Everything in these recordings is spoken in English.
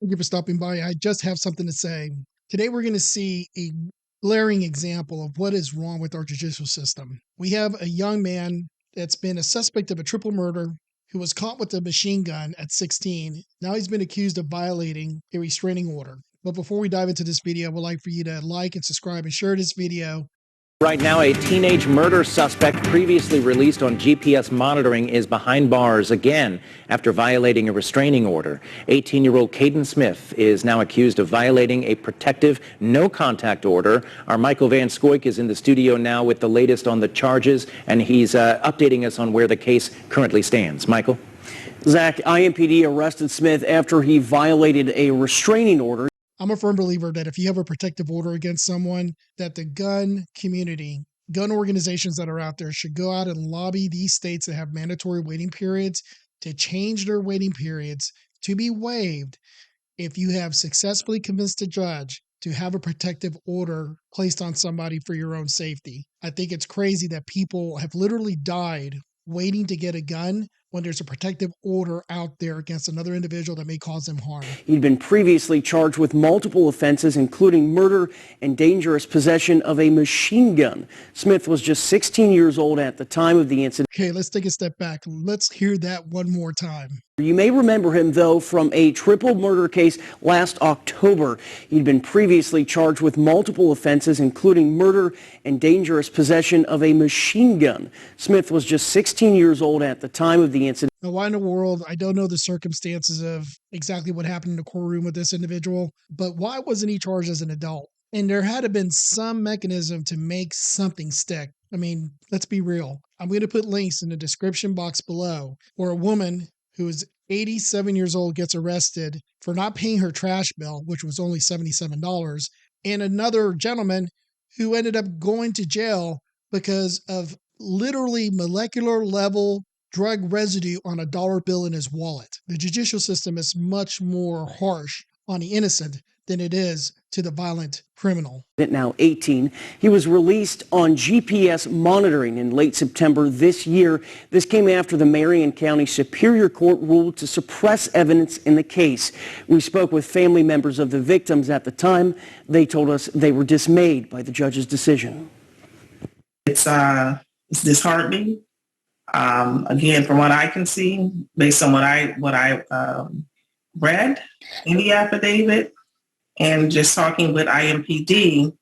Thank you for stopping by. I just have something to say. Today, we're going to see a glaring example of what is wrong with our judicial system. We have a young man that's been a suspect of a triple murder who was caught with a machine gun at 16. Now he's been accused of violating a restraining order. But before we dive into this video, I would like for you to like and subscribe and share this video. Right now, a teenage murder suspect previously released on GPS monitoring is behind bars again after violating a restraining order. 18-year-old Caden Smith is now accused of violating a protective no-contact order. Our Michael Van Scoik is in the studio now with the latest on the charges, and he's updating us on where the case currently stands. Michael? Zach, IMPD arrested Smith after he violated a restraining order. I'm a firm believer that if you have a protective order against someone, that the gun community, gun organizations that are out there should go out and lobby these states that have mandatory waiting periods to change their waiting periods to be waived if you have successfully convinced a judge to have a protective order placed on somebody for your own safety. I think it's crazy that people have literally died waiting to get a gun when there's a protective order out there against another individual that may cause them harm. He'd been previously charged with multiple offenses, including murder and dangerous possession of a machine gun. Smith was just 16 years old at the time of the incident. Okay, let's take a step back. Let's hear that one more time. You may remember him, though, from a triple murder case last October. He'd been previously charged with multiple offenses, including murder and dangerous possession of a machine gun. Smith was just 16 years old at the time of the incident. Now, why in the world? I don't know the circumstances of exactly what happened in the courtroom with this individual, but why wasn't he charged as an adult? And there had to have been some mechanism to make something stick. I mean, let's be real. I'm going to put links in the description box below where a woman who is 87 years old gets arrested for not paying her trash bill, which was only $77, and another gentleman who ended up going to jail because of literally molecular level drug residue on a dollar bill in his wallet. The judicial system is much more harsh on the innocent than it is to the violent criminal. Now 18, he was released on GPS monitoring in late September this year. This came after the Marion County Superior Court ruled to suppress evidence in the case. We spoke with family members of the victims at the time. They told us they were dismayed by the judge's decision. It's disheartening. Again, from what I can see, based on what I read in the affidavit, and just talking with IMPD,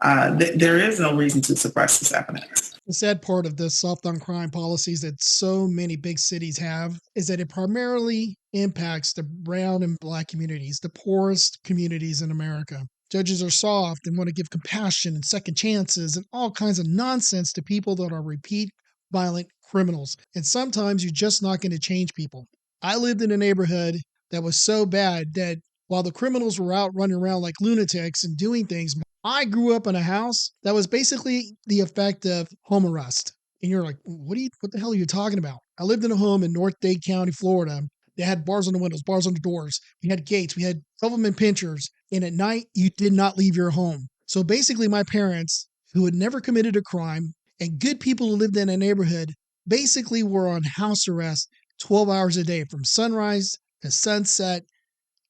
there is no reason to suppress this evidence. The sad part of the soft on crime policies that so many big cities have is that it primarily impacts the brown and black communities, the poorest communities in America. Judges are soft and want to give compassion and second chances and all kinds of nonsense to people that are repeat violent criminals. And sometimes you're just not going to change people. I lived in a neighborhood that was so bad that while the criminals were out running around like lunatics and doing things, I grew up in a house that was basically the effect of home arrest. And you're like, what the hell are you talking about? I lived in a home in North Dade County, Florida. They had bars on the windows, bars on the doors. We had gates. We had government pinchers. And at night, you did not leave your home. So basically, my parents, who had never committed a crime, and good people who lived in a neighborhood, basically were on house arrest 12 hours a day from sunrise to sunset.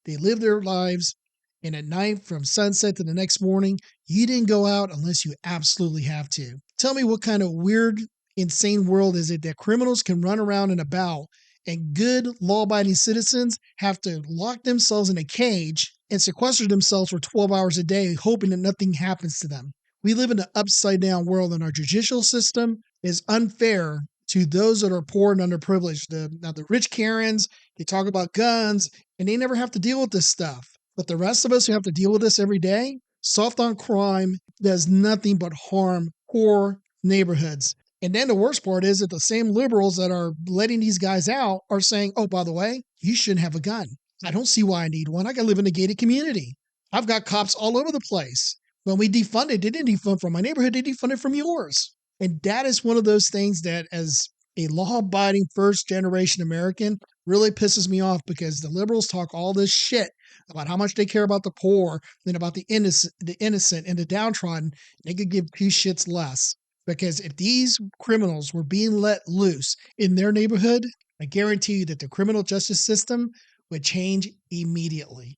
They lived their lives, and at night from sunset to the next morning, you didn't go out unless you absolutely have to. Tell me what kind of weird, insane world is it that criminals can run around and about and good law-abiding citizens have to lock themselves in a cage and sequester themselves for 12 hours a day hoping that nothing happens to them. We live in an upside-down world, and our judicial system is unfair to those that are poor and underprivileged. Now, the rich Karens, they talk about guns, and they never have to deal with this stuff. But the rest of us who have to deal with this every day, soft on crime does nothing but harm poor neighborhoods. And then the worst part is that the same liberals that are letting these guys out are saying, oh, by the way, you shouldn't have a gun. I don't see why I need one. I got to live in a gated community. I've got cops all over the place. When we defunded, they didn't defund from my neighborhood, they defunded from yours. And that is one of those things that, as a law-abiding first-generation American, really pisses me off because the liberals talk all this shit about how much they care about the poor and about the innocent and the downtrodden. They could give two shits less. Because if these criminals were being let loose in their neighborhood, I guarantee you that the criminal justice system would change immediately.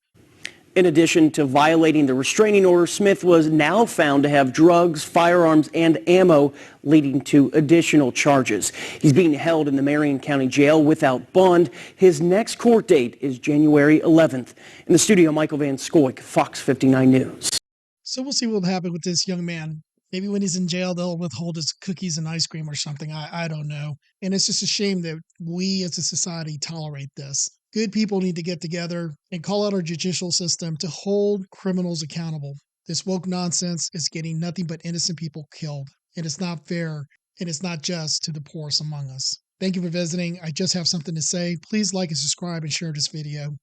In addition to violating the restraining order, Smith was now found to have drugs, firearms, and ammo, leading to additional charges. He's being held in the Marion County Jail without bond. His next court date is January 11th. In the studio, Michael Van Scoik, Fox 59 News. So we'll see what will happen with this young man. Maybe when he's in jail, they'll withhold his cookies and ice cream or something. I don't know. And it's just a shame that we as a society tolerate this. Good people need to get together and call out our judicial system to hold criminals accountable. This woke nonsense is getting nothing but innocent people killed. And it's not fair. And it's not just to the poorest among us. Thank you for visiting. I just have something to say. Please like and subscribe and share this video.